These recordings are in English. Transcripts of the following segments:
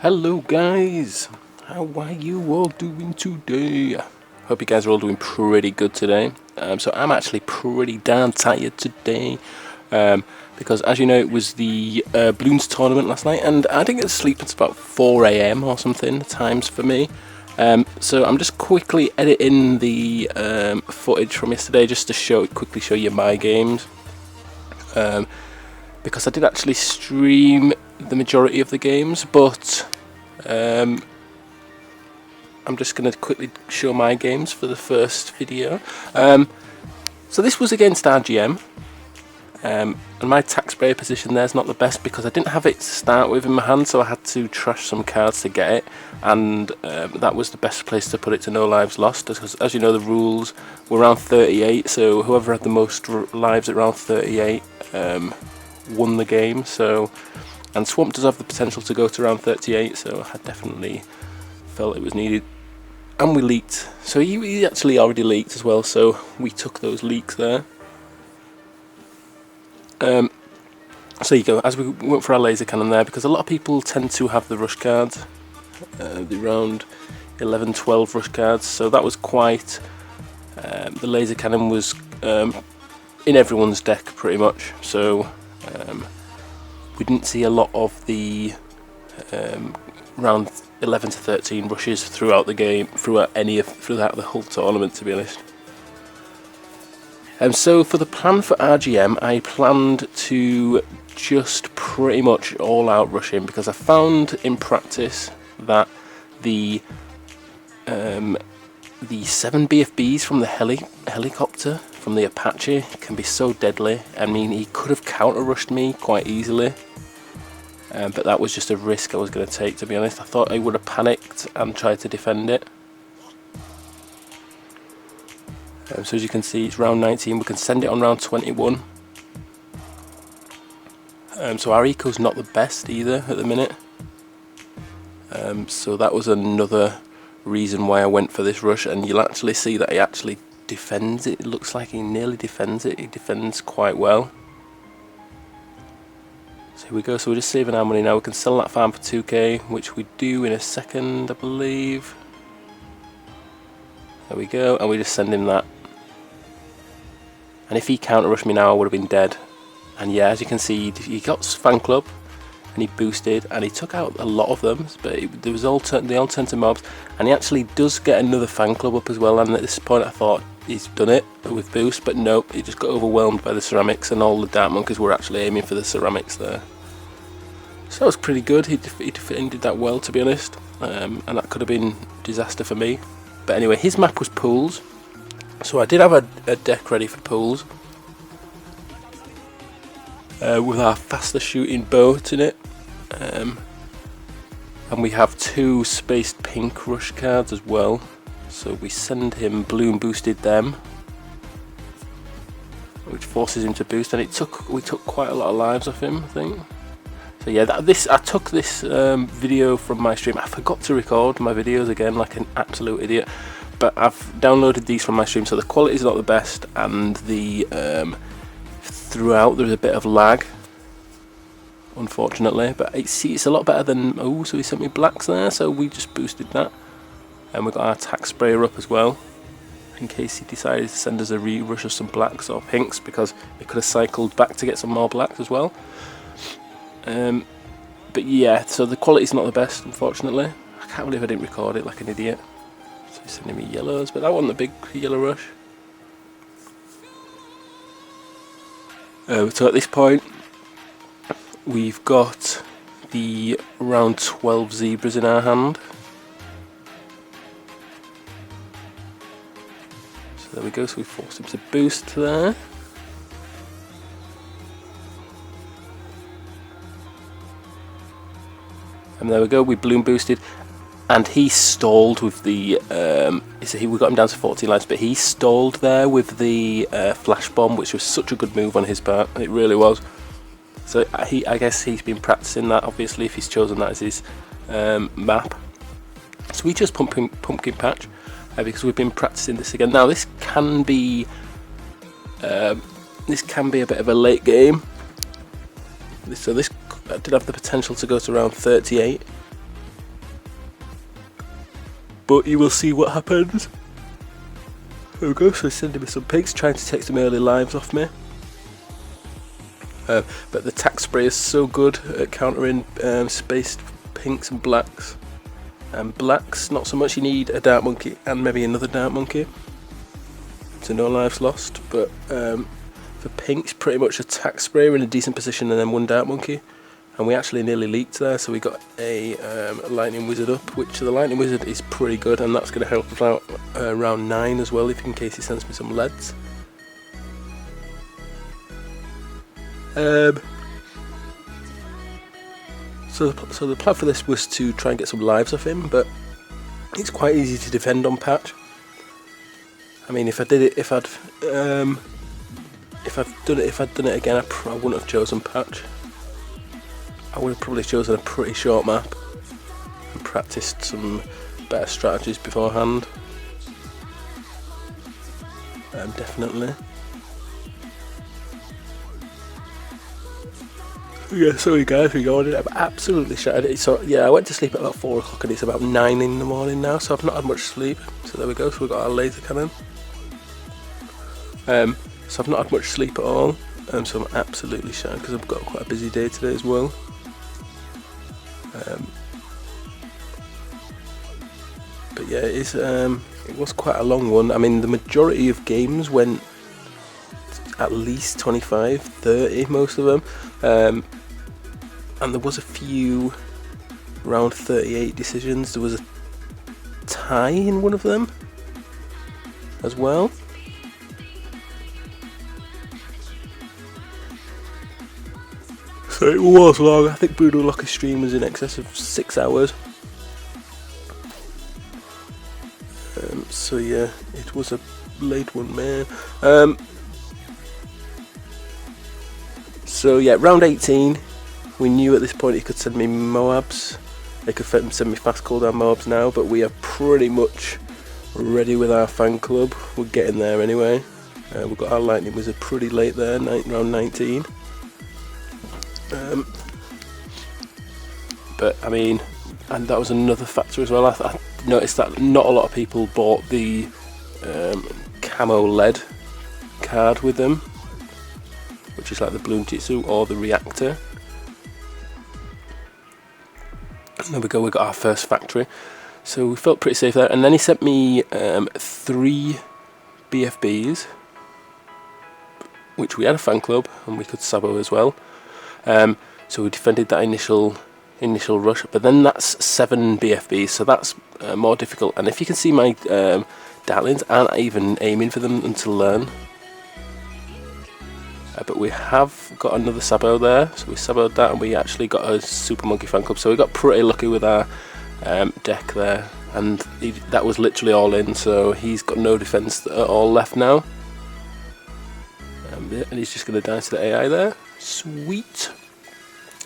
Hello guys, how are you all doing today? Hope you guys are all doing pretty good today. So I'm actually pretty damn tired today because, as you know, it was the Bloons tournament last night and I didn't get to sleep until about 4 AM or something, the times for me. So I'm just quickly editing the footage from yesterday just to quickly show you my games, because I did actually stream the majority of the games, but I'm just going to quickly show my games for the first video. So this was against RGM, and my tax sprayer position there is not the best because I didn't have it to start with in my hand, so I had to trash some cards to get it, and that was the best place to put it to no lives lost, because as you know the rules were around 38, so whoever had the most lives at round 38 won the game. So, and Swamp does have the potential to go to round 38, so I definitely felt it was needed. And we leaked, so he actually already leaked as well, so we took those leaks there. So you go, as we went for our laser cannon there, because a lot of people tend to have the rush cards, the round 11-12 rush cards, so that was quite, the laser cannon was in everyone's deck pretty much, so we didn't see a lot of the round 11 to 13 rushes throughout the game, throughout the whole tournament, to be honest. So for the plan for RGM, I planned to just pretty much all out rush him, because I found in practice that the 7 BFBs from the helicopter from the Apache can be so deadly. I mean, he could have counter rushed me quite easily, but that was just a risk I was going to take, to be honest. I thought I would have panicked and tried to defend it. So as you can see, it's round 19. We can send it on round 21. So our eco's not the best either at the minute. So that was another reason why I went for this rush, and you'll actually see that he actually defends it. It looks like he nearly defends it. He defends quite well. So here we go. So we're just saving our money now. We can sell that farm for 2k, which we do in a second, I believe. There we go, and we just send him that. And if he counter rushed me now, I would have been dead. And yeah, as you can see, he got fan club and he boosted and he took out a lot of them, but there was they all turned to mobs, and he actually does get another fan club up as well. And at this point I thought he's done it with boost, but nope, he just got overwhelmed by the ceramics, and all the dark monkeys were actually aiming for the ceramics there. So that was pretty good. He defended that well, to be honest, and that could have been disaster for me. But anyway, his map was pools. So I did have a deck ready for pools, with our faster shooting boat in it, and we have 2 spaced pink rush cards as well, so we send him balloon boosted them, which forces him to boost, and we took quite a lot of lives off him, I think. So yeah, I took this video from my stream. I forgot to record my videos again like an absolute idiot. But I've downloaded these from my stream, so the quality is not the best, and the throughout there's a bit of lag, unfortunately. But it's a lot better than, oh, so he sent me blacks there, so we just boosted that, and we got our tax sprayer up as well, in case he decided to send us a re-rush of some blacks or pinks, because it could have cycled back to get some more blacks as well. But yeah, so the quality's not the best, unfortunately. I can't believe I didn't record it like an idiot. He's sending me yellows, but that wasn't a big yellow rush. So at this point, we've got the round 12 zebras in our hand. So there we go, so we forced him to boost there. And there we go, we balloon boosted. And he stalled with the, we got him down to 14 lives, but he stalled there with the flash bomb, which was such a good move on his part. It really was. So I guess he's been practicing that, obviously, if he's chosen that as his map. So we just pumpkin patch, because we've been practicing this again. Now this can be a bit of a late game. So this did have the potential to go to around 38. but you will see what happens. There we go, so he's sending me some pigs, trying to take some early lives off me. But the attack spray is so good at countering spaced pinks and blacks. And blacks, not so much. You need a dark monkey and maybe another dark monkey, so no lives lost. But for pinks, pretty much attack spray in a decent position and then one dark monkey. And we actually nearly leaked there, so we got a lightning wizard up, which the lightning wizard is pretty good, and that's going to help us out round 9 as well, if in case he sends me some leads. So the plan for this was to try and get some lives off him, but it's quite easy to defend on patch. I mean, if I'd done it again, I wouldn't have chosen patch. I would have probably chosen a pretty short map and practiced some better strategies beforehand. Definitely. Yeah, sorry guys, we're going. I'm absolutely shattered. So yeah, I went to sleep at about 4 o'clock and it's about 9 in the morning now, so I've not had much sleep. So there we go, so we've got our laser cannon. So I've not had much sleep at all, so I'm absolutely shattered because I've got quite a busy day today as well. But yeah, it was quite a long one. I mean, the majority of games went at least 25, 30, most of them. And there was a few around 38 decisions. There was a tie in one of them as well. So it was long. I think Bruno Locker's stream was in excess of 6 hours. So yeah, it was a late one, man. So yeah, round 18, we knew at this point he could send me Moabs. They could send me fast cooldown Moabs now, but we are pretty much ready with our fan club. We're getting there anyway. We've got our lightning wizard pretty late there, round 19. But I mean, and that was another factor as well. I noticed that not a lot of people bought the camo lead card with them, which is like the Bloons Jitsu or the reactor. And there we go, we got our first factory. So we felt pretty safe there. And then he sent me 3 BFBs, which we had a fan club and we could sabo as well. So we defended that initial rush, but then that's 7 BFBs, so that's more difficult. And if you can see, my darlings aren't even aiming for them until learn. But we have got another sabo there, so we saboed that and we actually got a Super Monkey fan club, so we got pretty lucky with our deck there, and that was literally all in, so he's got no defense at all left now. And he's just going to die to the AI there. Sweet.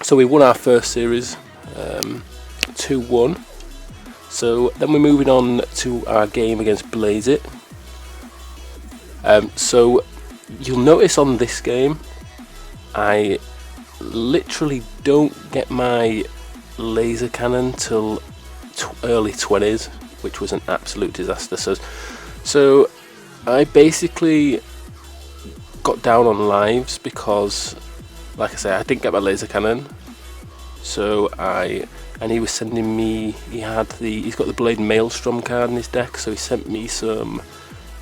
So we won our first series 2-1. So then we're moving on to our game against Blaze It. So you'll notice on this game I literally don't get my laser cannon till early 20s, which was an absolute disaster. So I basically got down on lives because, like I say, I didn't get my laser cannon. So and he was sending me, he's got the Blade Maelstrom card in his deck, so he sent me some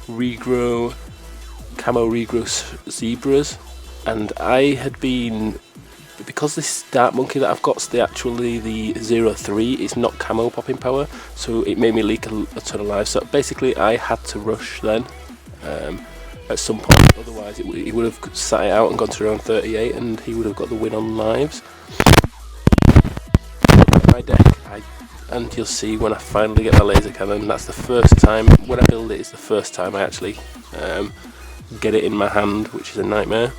camo regrow zebras, and I had been, because this Dark Monkey that I've got is actually the 0-3, it's not camo popping power, so it made me leak a ton of lives. So basically I had to rush then at some point, otherwise he would have sat it out and gone to around 38 and he would have got the win on lives. My deck, and you'll see when I finally get my laser cannon, that's the first time, when I build it, it's the first time I actually get it in my hand, which is a nightmare.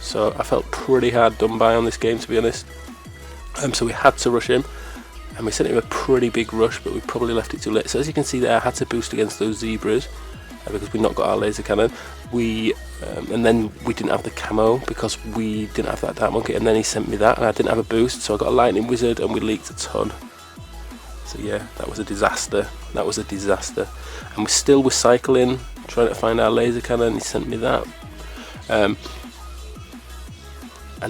So I felt pretty hard done by on this game, to be honest. So we had to rush him, and we sent him a pretty big rush, but we probably left it too late. So as you can see there, I had to boost against those zebras because we not got our laser cannon. And then we didn't have the camo because we didn't have that Dark Monkey, and then he sent me that and I didn't have a boost, so I got a lightning wizard and we leaked a ton. So yeah, that was a disaster. That was a disaster. And we're still recycling, trying to find our laser cannon. He sent me that. And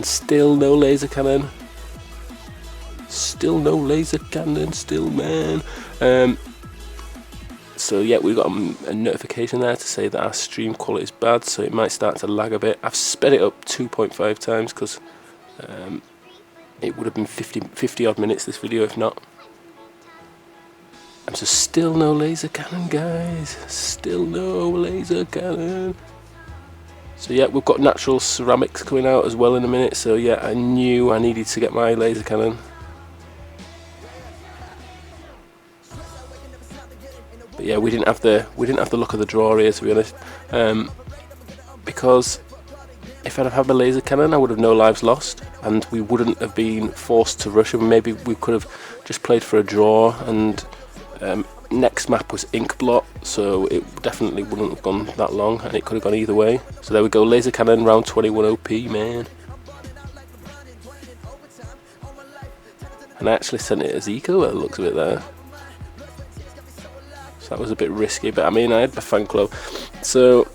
still no laser cannon. Still no laser cannon, still, man. So yeah, we got a notification there to say that our stream quality is bad, so it might start to lag a bit. I've sped it up 2.5 times because it would have been 50 odd minutes this video if not. And so still no laser cannon, guys. Still no laser cannon. So yeah, we've got natural ceramics coming out as well in a minute. So yeah, I knew I needed to get my laser cannon. But yeah, we didn't have the luck of the draw here, to be honest. Because if I'd have had my laser cannon, I would have no lives lost, and we wouldn't have been forced to rush. And maybe we could have just played for a draw. And next map was ink blot, so it definitely wouldn't have gone that long, and it could have gone either way. So there we go, laser cannon round 21 OP, man. And I actually sent it as eco, by the looks of it there. So that was a bit risky, but I mean, I had my fan club. So,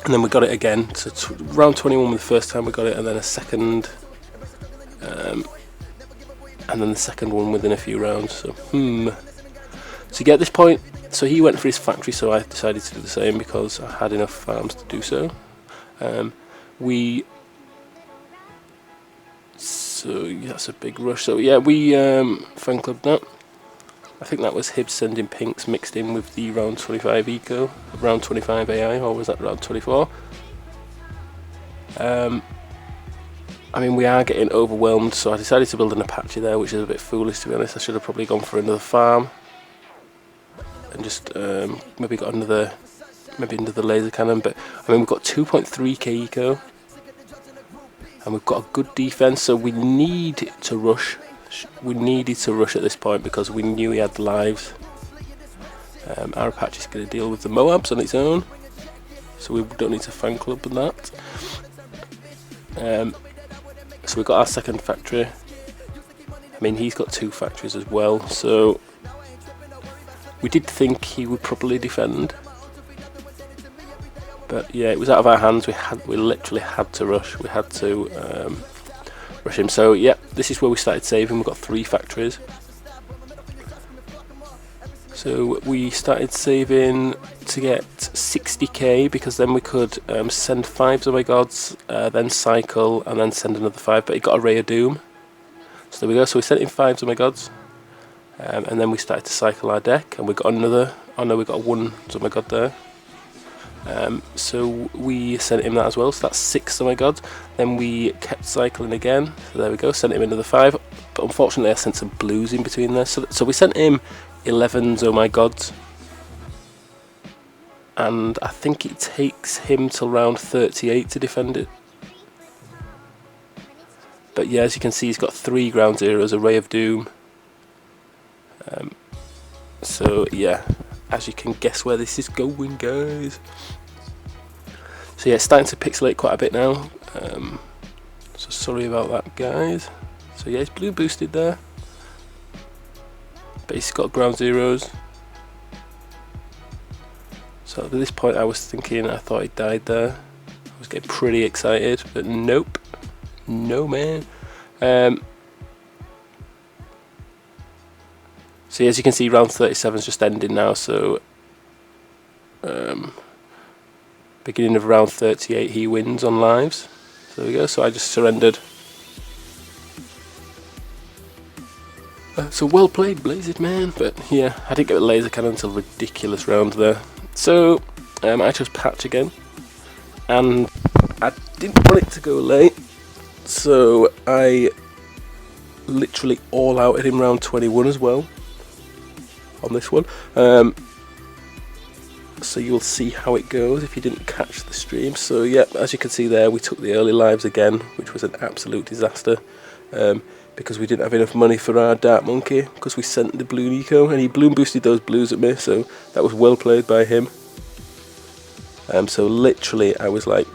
and then we got it again. So round 21 was the first time we got it, and then a second, and then the second one within a few rounds. So So you get this point. So he went for his factory, so I decided to do the same because I had enough farms to do so. So yeah, that's a big rush. So yeah, we fan clubbed that. I think that was Hib sending pinks mixed in with the round 25 eco, round 25 AI, or was that round 24? I mean, we are getting overwhelmed, so I decided to build an Apache there, which is a bit foolish, to be honest. I should have probably gone for another farm and just maybe got another laser cannon. But I mean, we've got 2.3k eco, and we've got a good defense, so we need to rush. We needed to rush at this point because we knew he had the lives. Our Apache's going to deal with the Moabs on its own, so we don't need to fan club on that. So we got our second factory. I mean, he's got two factories as well, so we did think he would probably defend. But yeah, it was out of our hands. We literally had to rush. We had to rush him. So yeah, this is where we started saving. We've got 3 factories. So we started saving to get 60k, because then we could send 5s oh my gods, then cycle, and then send another 5. But it got a Ray of Doom. So there we go. So we sent in 5s oh my gods, and then we started to cycle our deck, and we got another. Oh no, we got a 1 oh my god there. So we sent him that as well, so that's 6 oh my god. Then we kept cycling again, so there we go, sent him another 5, but unfortunately I sent some blues in between there, so we sent him 11s oh my gods, and I think it takes him till round 38 to defend it. But yeah, as you can see, he's got 3 ground zeros, a Ray of Doom. So yeah, as you can guess where this is going, guys. So yeah, it's starting to pixelate quite a bit now, so sorry about that, guys. So yeah, he's blue boosted there, but he's got ground zeros. So at this point I was thinking, I thought he died there. I was getting pretty excited, but nope, no man. So as you can see, round 37 is just ending now, so beginning of round 38 he wins on lives. So there we go, so I just surrendered. So well played, Blazed man. But yeah, I didn't get the laser cannon until ridiculous round there. So I chose patch again, and I didn't want it to go late, so I literally all outed him round 21 as well on this one. So you'll see how it goes if you didn't catch the stream. So yeah, as you can see there, we took the early lives again, which was an absolute disaster, because we didn't have enough money for our Dark Monkey, because we sent the Bloon eco, and he Bloon boosted those blues at me, so that was well played by him. So literally I was like,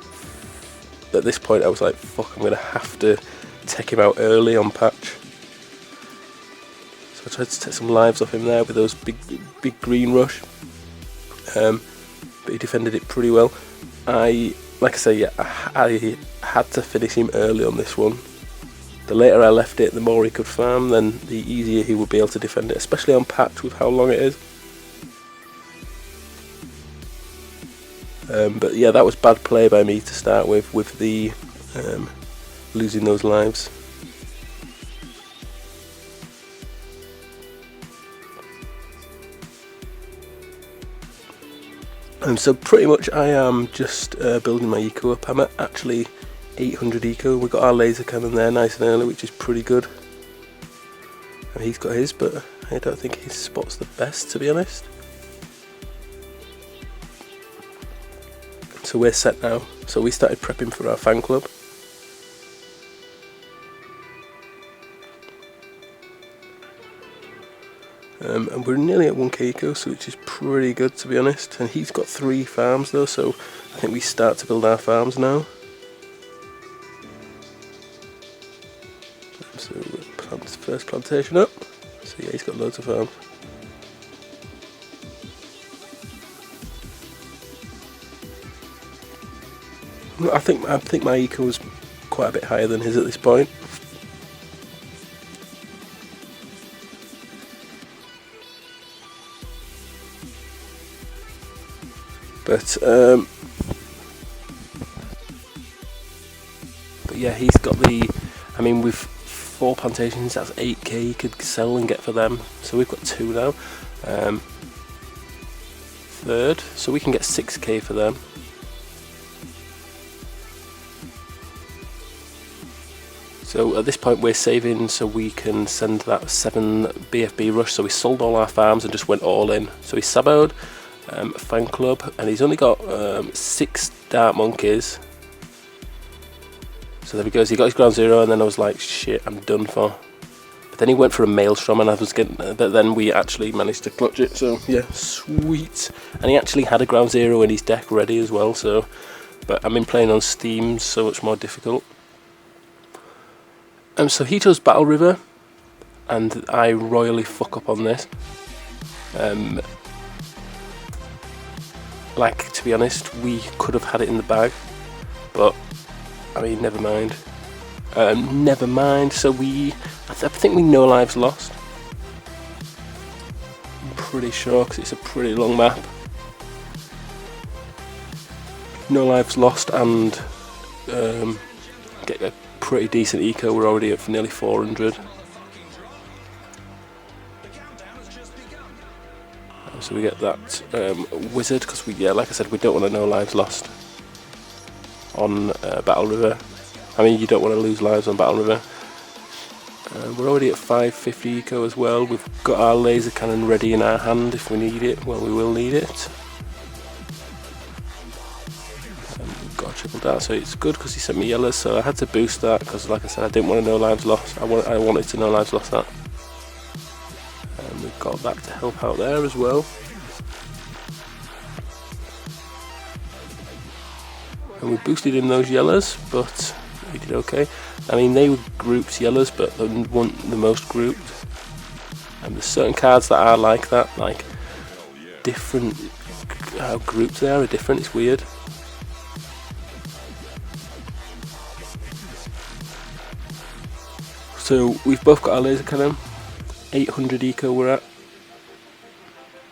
at this point I was like, fuck, I'm going to have to take him out early on patch. So I tried to take some lives off him there with those big green rush, but he defended it pretty well. Like I say, yeah, I had to finish him early on this one. The later I left it, the more he could farm, then the easier he would be able to defend it, especially on patch with how long it is. But yeah, that was bad play by me to start with the losing those lives. So pretty much I am just building my eco up. I'm at actually 800 eco. We've got our laser cannon there nice and early, which is pretty good. And he's got his, but I don't think his spot's the best, to be honest. So we're set now. So we started prepping for our fan club. And we're nearly at 1k eco, so which is pretty good, to be honest. And he's got 3 farms though, so I think we start to build our farms now. So we'll plant the first plantation up. So yeah, he's got loads of farms. I think my eco is quite a bit higher than his at this point. But yeah, he's got the, I mean, with 4 plantations, that's 8k you could sell and get for them. So we've got 2 now. Third, so we can get 6k for them. So at this point we're saving so we can send that 7 BFB rush. So we sold all our farms and just went all in. So he saboed fan club, and he's only got 6 dark monkeys. So there he goes, he got his ground 0, and then I was like, shit, I'm done for. But then he went for a maelstrom, and I was getting, but then we actually managed to clutch it, so yeah, sweet. And he actually had a ground 0 in his deck ready as well, so, but I mean, playing on Steam, so much more difficult. So he chose Battle River, and I royally fuck up on this. Like, to be honest, we could have had it in the bag, but I mean, never mind. Never mind. So I think we no lives lost. I'm pretty sure, because it's a pretty long map. No lives lost, and get a pretty decent eco. We're already up for nearly 400. So we get that wizard, because yeah, like I said, we don't want to no lives lost on Battle River. I mean, you don't want to lose lives on Battle River. We're already at 550 eco as well. We've got our laser cannon ready in our hand if we need it. Well, we will need it. We've got a triple dart, so it's good because he sent me yellows, so I had to boost that because, like I said, I didn't want to no lives lost. I wanted to no lives lost that. We've got that to help out there as well. And we boosted in those yellows, but we did okay. I mean, they were grouped yellows, but they weren't the most grouped. And there's certain cards that are like that, like different, how grouped they are different, it's weird. So we've both got our laser cannon. 800 eco we're at.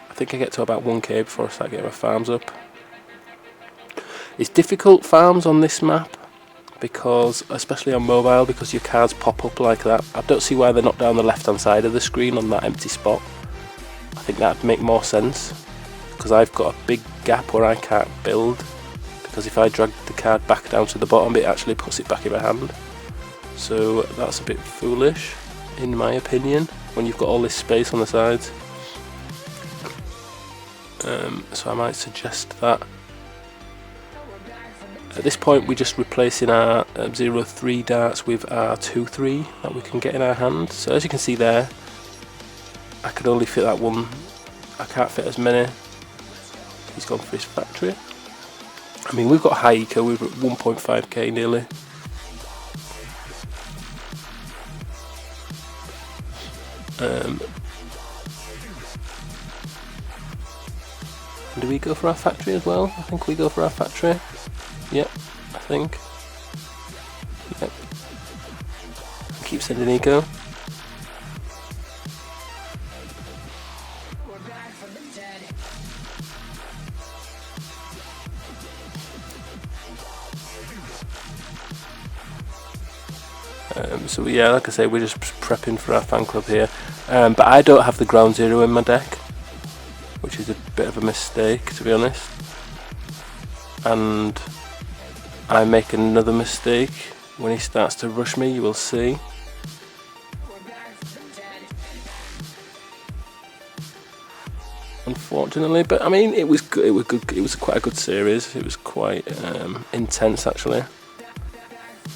I think I get to about 1k before I start getting my farms up. It's difficult farms on this map because, especially on mobile, because your cards pop up like that. I don't see why they're not down the left hand side of the screen on that empty spot. I think that'd make more sense because I've got a big gap where I can't build, because if I drag the card back down to the bottom it actually puts it back in my hand. So that's a bit foolish in my opinion when you've got all this space on the sides. So I might suggest that. At this point we're just replacing our 0-3 darts with our 2-3 that we can get in our hand. So as you can see there, I can only fit that one, I can't fit as many. He's gone for his factory. I mean, we've got high eco, we're at 1.5k nearly. Do we go for our factory as well? I think we go for our factory. Yep, I think. Yep. Keep sending eco. So yeah, like I say, we're just prepping for our fan club here. But I don't have the ground zero in my deck, which is a bit of a mistake, to be honest. And I make another mistake when he starts to rush me, you will see. Unfortunately, but I mean, it was good. It was good. It was quite a good series. It was quite intense, actually.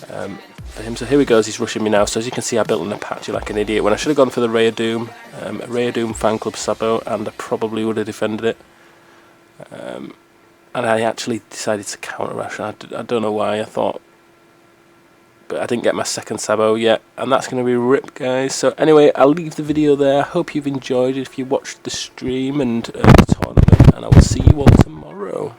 For him. So here he goes. He's rushing me now. So as you can see, I built an Apache like an idiot when I should have gone for the Ray of Doom, Ray of Doom fan club Sabo, and I probably would have defended it. And I actually decided to counter rush. I don't know why. I thought, but I didn't get my second Sabo yet, and that's going to be rip, guys. So anyway, I'll leave the video there. I hope you've enjoyed it. If you watched the stream and the tournament, and I will see you all tomorrow.